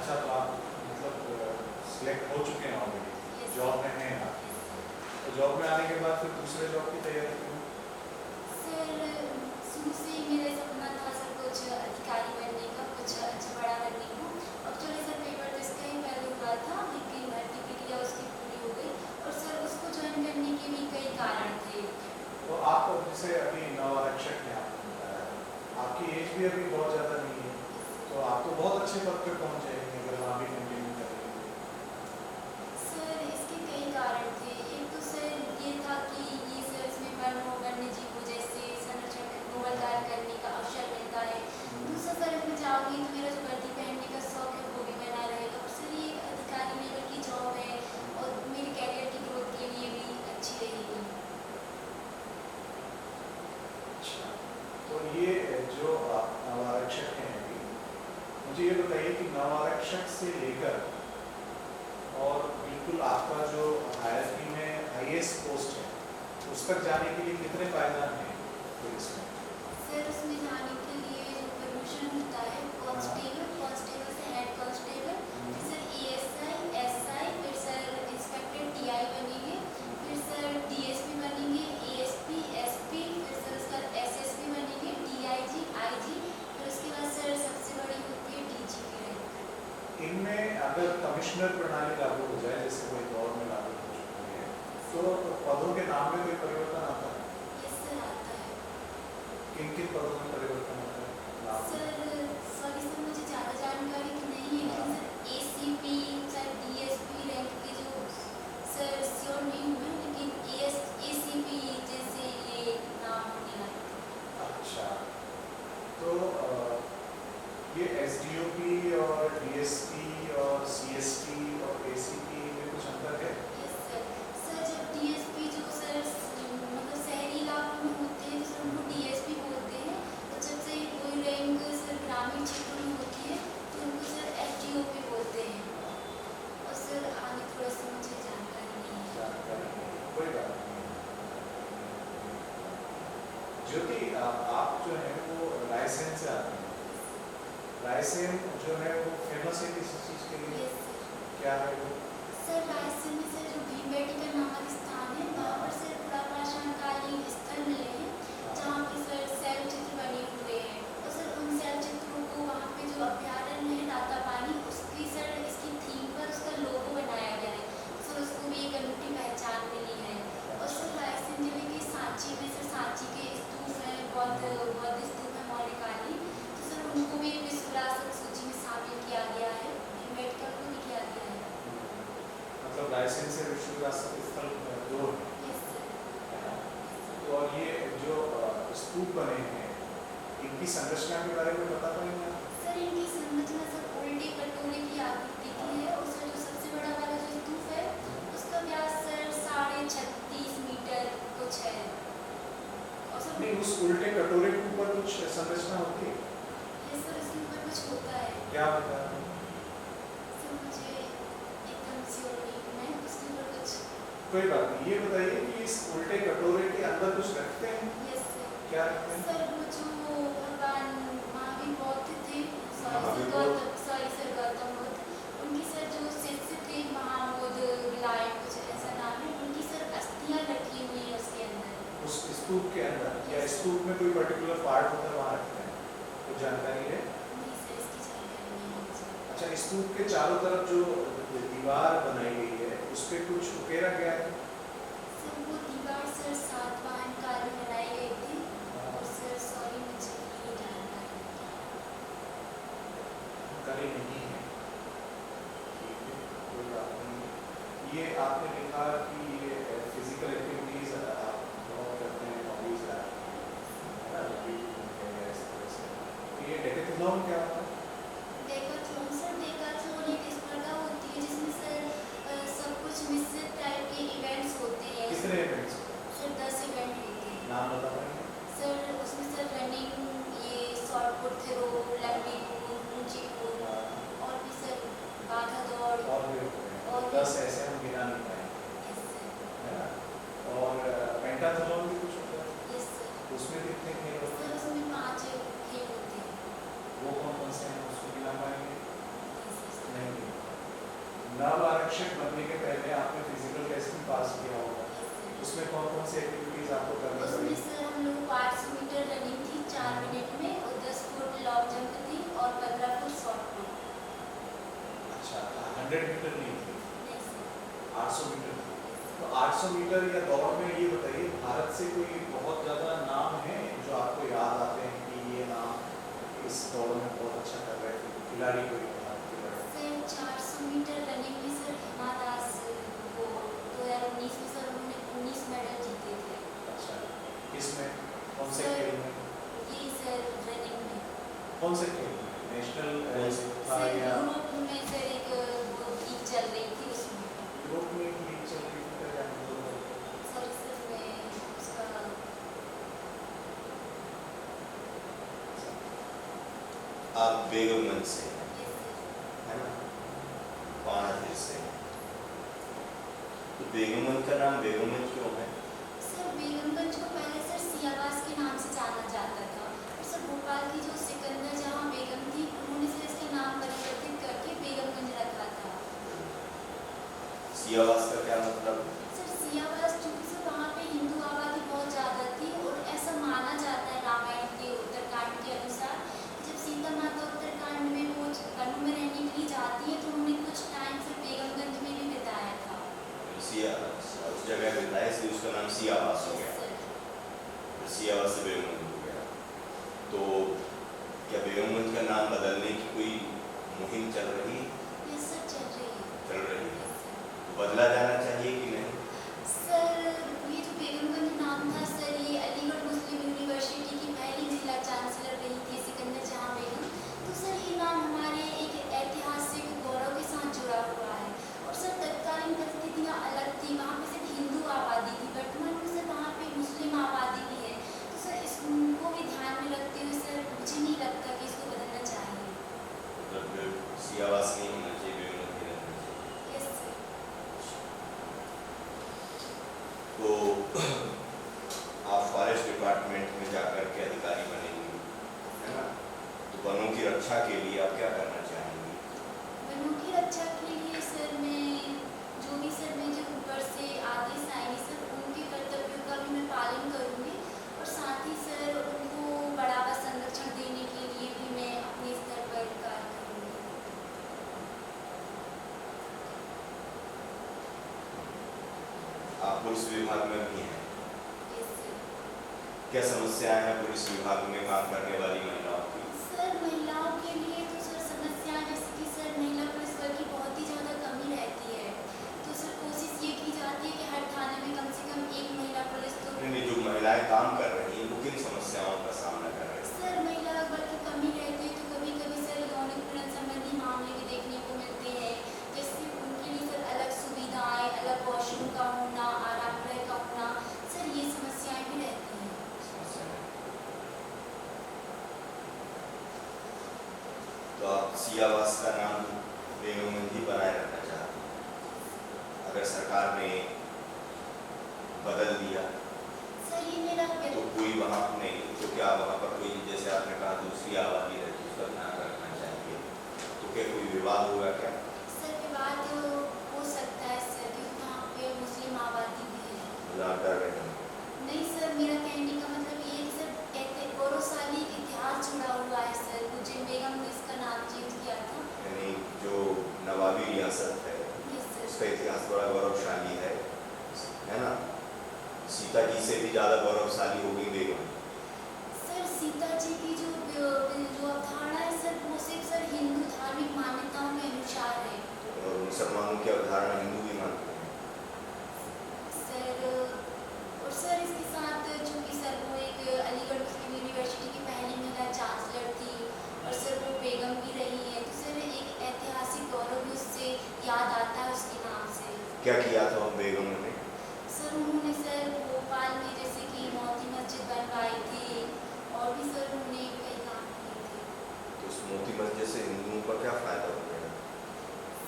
अच्छा, तो आप मतलब सिलेक्ट हो चुके हैं ऑलरेडी, Yes, जॉब में हैं आप, yes, तो जॉब में आने के बाद फिर दूसरे जॉब की तैयारी क्यों? सर शुरू से ही मेरा सपना था सर कुछ अधिकारी बनने का, कुछ अच्छा बड़ा बनने का। एक्चुअली सर पेपर तो इसका ही पहले हुआ था, लेकिन भर्ती प्रक्रिया उसकी पूरी हो गई और सर उसको ज्वाइन करने के भी कई कारण थे। तो आप जैसे अभी नवारक्षक हैं, आपने बताया, आपकी एज भी अभी बहुत ज़्यादा नहीं है, तो आप तो बहुत अच्छे पद पे पहुँच जाएंगे अगर वहाँ भी कंटिन्यू करेंगे। सर इसके कई कारण थे। एक तो सर ये था कि ये सर इसमें वन्य जीवों जैसे संरक्षण नोबल कार्य करने का अवसर मिलता है। दूसरा सर इसमें जाऊँगी तो मेरा जो वर्दी पहनने का शौक है वो भी बना रहेगा और सर ये एक अधिकारी लेवल की जॉब है और मेरे कैरियर की ग्रोथ के लिए भी अच्छी रहेगी। अच्छा, तो ये जो आप नवारक्षक हैं अभी, मुझे ये बताइए कि नवारक्षक से लेकर और बिल्कुल आपका जो हायरकी में हाईएस्ट पोस्ट है, उस तक जाने के लिए कितने पायदान हैं पुलिस में? सर उसमें जाने के लिए जो प्रमोशन होता है कांस्टेबल से हेड कांस्टेबल, फिर सर एएसआई, एसआई, फिर सर इंस्पेक्टर टीआई बनेंगे, फिर सर डीएसपी बनेंगे, एएसपी, एसपी, फिर सर उसके बाद एसएसपी बनेंगे, डीआईजी, आईजी, फिर उसके बाद सर सबसे बड़ी होती है डीजीपी रैंक। इनमें अगर कमिश्नर प्रणाली लागू हो जाए, जैसे कोई दौर में लागू हो चुकी है, तो पदों के नाम में कोई परिवर्तन आता है? ये सर आता है। किन किन पदों में परिवर्तन होता है? नाम में? सर सॉरी सर मुझे ज़्यादा जानकारी तो नहीं है, लेकिन sir ACP, sir DSP rank के जो सर श्योर नहीं हूँ मैं, लेकिन एसीपी जैसे ये नाम होने लगा। अच्छा, तो ये एसडीओपी और डीएसपी और सीएसपी और एसीपी में कुछ अंतर है? Yes sir. सर जब डीएसपी जो सर मतलब शहरी इलाकों में होते हैं तो सर उनको डीएसपी बोलते हैं, और जब से कोई रैंक सर ग्रामीण क्षेत्रों में होती है तो उनको सर एसडीओपी बोलते हैं। और सर आगे थोड़ा सा मुझे जानकारी नहीं है। जानकारी नहीं, कोई बात नहीं। ज्योति, आप जो है वो रायसेन से आते हैं, रायसेन जो है वो फेमस है किसी चीज़ के लिए? Yes sir. क्या है वो? सर रायसेन में सर जो भीमबेटका नामक स्थान है वहाँ पर सर पुरापाषाण कालीन स्थल मिले हैं, जहाँ पे सर शैल चित्र बने हुए हैं और सर उन शैल चित्रों को वहाँ पे जो अभ्यारण्य है रातापानी, उसकी सर इसकी थीम पर उसका लोगो बनाया गया है, सर उसको भी एक अनूठी पहचान मिली है। और सर रायसेन जिले के सांची में सर सांची के स्तूप हैं, बौद्ध स्तूप है मौर्यकालीन, तो सर उनको भी विश्व विरासत सूची में शामिल किया गया है, भीमबेटका को भी किया गया है। मतलब रायसेन से विश्व विरासत स्थल दो है, यस सर। है ना? तो और ये जो स्तूप बने हैं, इनकी संरचना के बारे में बता पाएंगे आप? सर इनकी संरचना सर उल्टे कटोरे की आकृति की है और सर जो सबसे बड़ा वाला जो स्तूप है उसका व्यास सर 36.5 मीटर कुछ है। और सर नहीं, उस उल्टे कटोरे के ऊपर कुछ संरचना होती है? ये सर इसके ऊपर कुछ होता है। क्या बता? सर मुझे एकदम श्योर नहीं हूँ मैं, उसके ऊपर कुछ। कोई बात नहीं, ये बताइए कि इस उल्टे कटोरे के अंदर कुछ रखते हैं? Yes sir. क्या रखते हैं? सर वो जो भगवान महावीर बौद्ध थे, महावीर सॉरी सर गौतम बुद्ध, उनकी सर जो शिष्य थे महाबोध विलायक कुछ ऐसा नाम है, उनकी सर अस्थियाँ रखी हुई है उसके अंदर। उस स्तूप के अंदर, या स्तूप में कोई पर्टिकुलर पार्ट होता है वहाँ रखते हैं? कुछ जानकारी है? नहीं सर इसकी जानकारी नहीं है मुझे। अच्छा, स्तूप के चारों तरफ जो दीवार बनाई गई है, उस पर कुछ उकेरा गया है? सर वो दीवार सर सातवाहन काल में बनाई गई थी और सर सॉरी मुझे ये जानकारी करी नहीं है। ठीक है, कोई बात नहीं। ये आपने लिखा कि ये फिजिकल एक्टिविटीज आप बहुत करते हैं, हॉबीज है ना, इस तरह से। तो ये डेकेथलॉन क्या होता है? डेकाथलॉन सर डेकाथलॉन एक स्पर्धा होती है जिसमें सर सब कुछ मिश्रित टाइप के इवेंट्स होते हैं। कितने इवेंट्स? सर 10 इवेंट होते हैं। नाम बता पाएंगे? सर उसमें सर रनिंग, ये शॉर्ट पुट थ्रो, लंबी कूद, ऊंची कूद और भी सर बाधा दौड़। और भी होते हैं, और 10 ऐसे हम गिना नहीं पाएंगे, यस सर। है ना? और पेंटाथलॉन भी कुछ होता है, यस सर। उसमें कितने खेल होते सर हैं? उसमें 5 खेल होते हैं। वो कौन कौन से हैं, उसको गिना पाएंगे? Yes sir. नव आरक्षक बनने के पहले आपने फिजिकल टेस्ट भी पास किया होगा, उसमें कौन कौन सी एक्टिविटीज आपको करनी उसमें पड़ी? सर हम लोग को 800 मीटर रनिंग थी 4 मिनट में, और 10 फुट लॉन्ग जंप थी और 15 फुट शॉर्ट पुट। अच्छा, 100 मीटर नहीं थी, नहीं सर। 800 मीटर थी। तो 800 मीटर या दौड़ में ये बताइए, भारत से कोई बहुत ज़्यादा नाम है जो आपको याद आते हैं कि ये नाम इस दौड़ में बहुत अच्छा कर रहे थे, खिलाड़ी कोई भारत के बड़े? सर 400 मीटर रनिंग में सर हिमा दास को 2019 में सर उन्होंने 19 मेडल जीते थे। अच्छा, इसमें कौन से सर, खेल में? ये सर रनिंग में। कौन से खेल में? नेशनल था सर या यूरोप में सर एक वो लीग चल रही थी उसमें। यूरोप में एक लीग चल रही थी क्या जानते हो? सर इसमें उसका आप बेगमगंज से ये सर है ना, पानाजिल से, तो बेगमगंज का नाम बेगमगंज क्यों है? सर बेगमगंज को पहले सर सियावास के नाम से जाना जाता था, और सर भोपाल की जो सिकंदर जहां बेगम थी उन्होंने सर इसका नाम परिवर्तित करके बेगमगंज रखा था। सियावास का क्या मतलब? सर सियावास चूंकि सर वहाँ पे हिंदू आबादी बहुत ज़्यादा थी, और ऐसा माना जाता है रामायण के उत्तरकांड के अनुसार कि जब सीता माता उत्तरकांड में वो वनों में रहने के लिए जाती है तो उन्होंने कुछ टाइम से बेगमगंज में भी बिताया था। उस जगह पे था इसलिए उसका नाम सियावास हो यस गया, सर। फिर सियावास से बेगमगंज हो गया। तो क्या बेगमगंज का नाम बदलने की कोई मुहिम चल रही है? यस सर चल रही है। चल रही है, यस सर। तो बदला जाना चाहिए कि नहीं? सर ये जो बेगमगंज नाम था सर, ये अलीगढ़ मुस्लिम यूनिवर्सिटी की पहली महिला चांसलर रही थी सिकंदर जहां बेगम। तो सर ये नाम हमारे एक ऐतिहासिक गौरव के साथ जुड़ा हुआ है, और सर तत्कालीन परिस्थितियाँ अलग थी, वहाँ पे सिर्फ हिंदू आबादी थी, वर्तमान में सर वहाँ पे मुस्लिम आबादी भी है। तो सर इसको भी ध्यान में रखते हुए सर मुझे नहीं लगता कि इसको बदलना चाहिए। मतलब सियावास नहीं होना चाहिए, बेगमगंज ही रहना चाहिए। Yes sir. तो आप फॉरेस्ट डिपार्टमेंट में जाकर के अधिकारी बनेंगे, है ना, तो वनों की रक्षा के लिए आप क्या करना चाहेंगे? वनों की रक्षा के लिए सर मैं जो भी सर मुझे ऊपर से आदेश आएंगे सर उनके कर्तव्यों का भी मैं पालन करूँगी, और साथ ही सर उनको बढ़ावा संरक्षण देने के लिए भी मैं अपने स्तर पर कार्य करूँगी। आप पुलिस विभाग में भी हैं, यस सर। क्या समस्याएं हैं पुलिस विभाग में काम करने वाली महिलाओं की? सर महिलाओं के लिए तो सर समस्या जैसे कि सर महिला पुलिस बल की बहुत ही ज़्यादा कमी रहती है, तो सर कोशिश ये की जाती है कि हर थाने में कम से कम एक महिला पुलिस तो। नहीं, जो महिलाएं काम कर रही हैं वो किन समस्याओं का सामना कर रही हैं? सर महिला बल की कमी रहती है, तो कभी कभी सर यौन उत्पीड़न संबंधी मामले भी देखने को मिलते हैं, जैसे उनके लिए सर अलग सुविधाएं, अलग वॉशरूम का होना, आराम गृह का होना, सर ये समस्याएं भी रहती हैं। समस्याएं। तो आप सियावास का नाम बेगमगंज ही बनाए रखना चाहते हैं, अगर सरकार ने बदल दिया सर ये मेरा तो कोई वहाँ नहीं, तो क्या वहाँ पर कोई, जैसे आपने कहा दूसरी आबादी रहती है उसका ध्यान रखना चाहिए, तो क्या कोई विवाद होगा क्या? सर विवाद हो सकता है सर, क्योंकि वहाँ पे मुस्लिम आबादी भी है। मतलब आप डर रहे हैं? नहीं सर, मेरा कहने का मतलब ये है कि सर कहते गौरवशाली इतिहास जुड़ा हुआ है सर, मुझे बेगम ने इसका नाम चेंज किया था। यानी जो नवाबी रियासत है यस सर। उसका इतिहास बड़ा गौरवशाली है ना? सीता जी से भी ज़्यादा गौरवशाली होगी बेगम। सर सीता जी की जो अवधारणा है सर, वो सिर्फ सर हिंदू धार्मिक मान्यताओं के अनुसार है। और मुसलमानों की अवधारणा हिंदू भी मानते हैं। सर और सर इसके साथ चूँकि सर वो एक अलीगढ़ मुस्लिम यूनिवर्सिटी की पहली महिला चांसलर थी, और सर वो बेगम भी रही है, तो सर एक ऐतिहासिक गौरव भी उससे याद आता है उसके नाम से। क्या किया था बेगम ने? सर उन्होंने सर भोपाल में जैसे कि मोती मस्जिद बनवाई थी, और भी सर उन्होंने कई काम किए थे। तो उस मोती मस्जिद से हिंदुओं का क्या फायदा हो गया?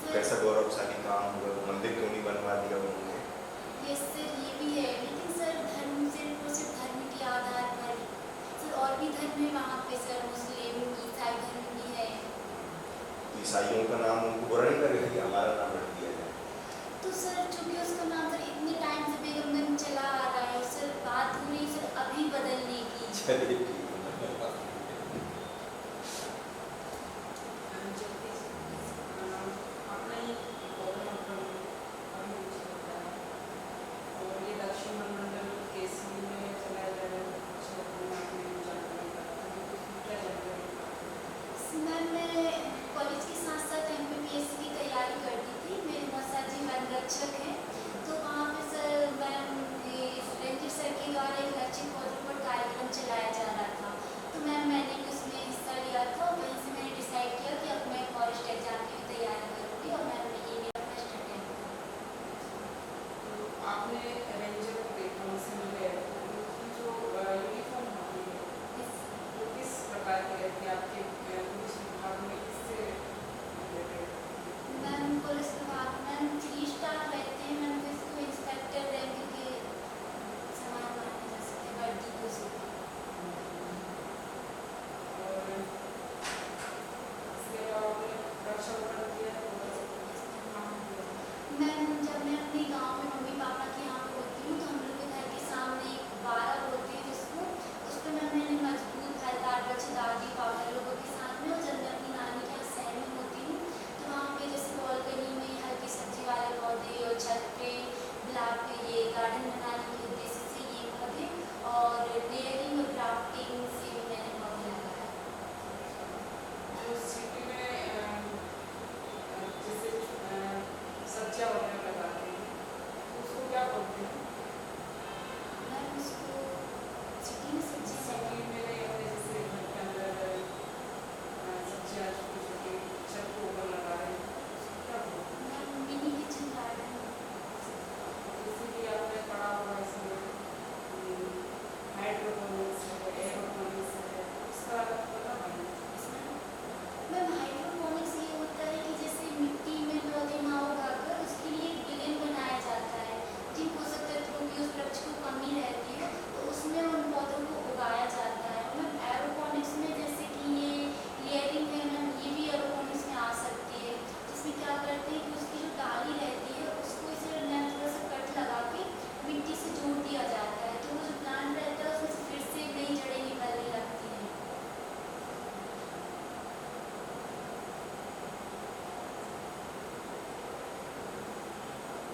सर कैसा गौरवशाली काम हुआ? मंदिर क्यों नहीं बनवा दिया उन्होंने? ये सर ये भी है, लेकिन सर धर्म सिर्फ और सिर्फ धर्म के आधार पर सर और भी धर्म है वहाँ पे सर, मुस्लिम ईसाई धर्म भी है। ईसाइयों का नाम उनको बुरा नहीं लगेगा कि हमारा नाम रख दिया जाए। तो सर चूंकि उसका नाम सर इतने टाइम से बेगमगंज चला आ रहा है, सर बात हो रही सर अभी बदलने की। चलिए ठीक है। अपना ही गौतम अभी कुछ होता है और ये लक्ष्मण मंडल केसी में चला जाए क्या जानकारी? मैम मैं कॉलेज के साथ साथ MPPSC की तैयारी करती थी। मेरे मौसा जी वन रक्षक हैं, तो वहाँ पे सर मैम रेंजर सर के द्वारा एक लक्षित पौधरोपण कार्यक्रम चलाया जा रहा था, तो मैम मैंने भी उसमें हिस्सा लिया था और वहीं से मैंने डिसाइड किया कि अब मैं फॉरेस्ट एग्जाम की भी तैयारी करूँगी और मैम ये मेरा फर्स्ट अटेम्प्ट था। तो आपने रेंजर को देखा, उनसे मिले, उनकी जो यूनिफॉर्म होती है वो किस प्रकार की रहती है? आपके पुलिस विभाग में किससे रिलेटेड? मैम पुलिस विभाग मैम 3 स्टार रहते हैं मैम, तो इसको इंस्पेक्टर रैंक के समान माने जा सकते हैं, वर्दी को से। और इसके अलावा आपने रक्षाबंधन किया है? मैम जब मैं अपने गांव में मम्मी पापा के यहाँ पे होती हूँ, तो हम लोग के घर के सामने एक बाड़ा बोलते हैं जिसको, उस पर मैंने मजबूत हलदार बच्चे दादी पापा लोगों के साथ में, और जब मैं अपनी नानी के यहाँ शहर में होती हूँ तो वहाँ पे जैसे बालकनी में हल्की सब्जी वाले पौधे और छत पे गुलाब के ये गार्डन बनाने के उद्देश्य से ये पौधे और लेयरिंग और ग्राफ्टिंग से भी मैंने पौधे लगाए। जो सिटी में जैसे सब्जियां वगैरह लगाते हैं उसको क्या बोलते हैं? मैम उसको सिटी में सब्जी सिटी में जैसे घर के अंदर सब्जियां छोटी छोटी छत के ऊपर लगा रहे हैं उसको क्या बोलते हैं? Ma'am mini kitchen garden. इसीलिए आपने पढ़ा होगा इसमें हाइड्रोपोनिक्स है, एरोपोनिक्स है, उसका पता है? मैम हाइड्रोपोनिक्स ये होता है कि जैसे मिट्टी में पौधे ना उगाकर उसके लिए एक गिलन बनाया जाता है जिन पोषक तत्वों की उस वृक्ष को कमी रहती है, तो उसमें उन पौधों को उगाया जाता है। मैम एरोपोनिक्स में जैसे कि ये लेयरिंग है मैम, ये भी एरोपोनिक्स में आ सकती है, जिसमें क्या करते हैं कि उसकी जो डाली रहती है उसको इसे मैम थोड़ा सा कट लगा के मिट्टी से जोड़ दिया जाता है, तो वो जो प्लांट रहता है उसमें से फिर से नई जड़ें निकलने लगती हैं।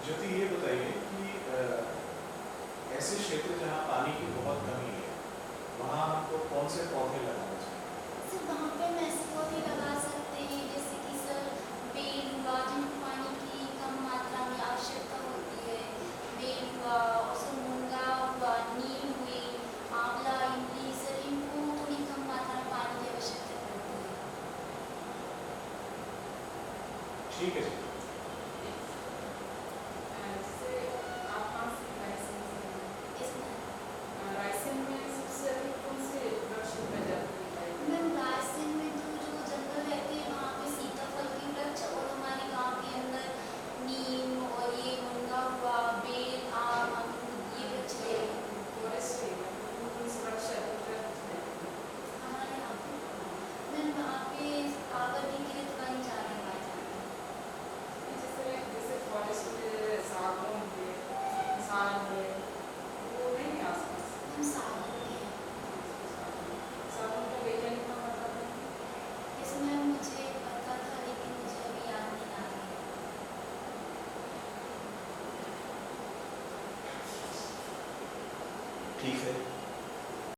ज्योति ये बताइए कि ऐसे क्षेत्र जहाँ पानी की बहुत कमी है वहाँ हमको कौन से पौधे लगाने चाहिए? सर वहाँ पे हम ऐसे पौधे लगा सकते हैं जैसे कि सर बेल हुआ, जिनको पानी की कम मात्रा में आवश्यकता होती है, बेल हुआ और सर मुनगा हुआ, नीम हुई, आंवला, इमली, सर इनको थोड़ी कम मात्रा में पानी की आवश्यकता पड़ती है। ठीक है जी। जैसे आप कहाँ से रायसेन से हैं? इसमें रायसेन में सबसे अधिक कौन से वृक्ष उगाए जाते हैं? मैम रायसेन में तो जो जंगल रहते हैं वहाँ पे सीताफल के वृक्ष और हमारे गांव के अंदर नीम और ये मुनगा हुआ, बेल, आम, अमरूद ये वृक्ष रहे हैं। फॉरेस्ट एरिया में कौन से वृक्ष अधिक है? हमारे यहाँ पे मैम वहाँ पे आवर भी के लिए तो कहीं जा रहे हैं। जैसे जैसे फॉरेस्ट में सागौन है, साल है, वो नहीं है आसपास? हम सागर के हैं। सागौन का वैज्ञानिक नाम पता है? इसमें मुझे पता था लेकिन मुझे अभी याद नहीं आ रहा है। ठीक है।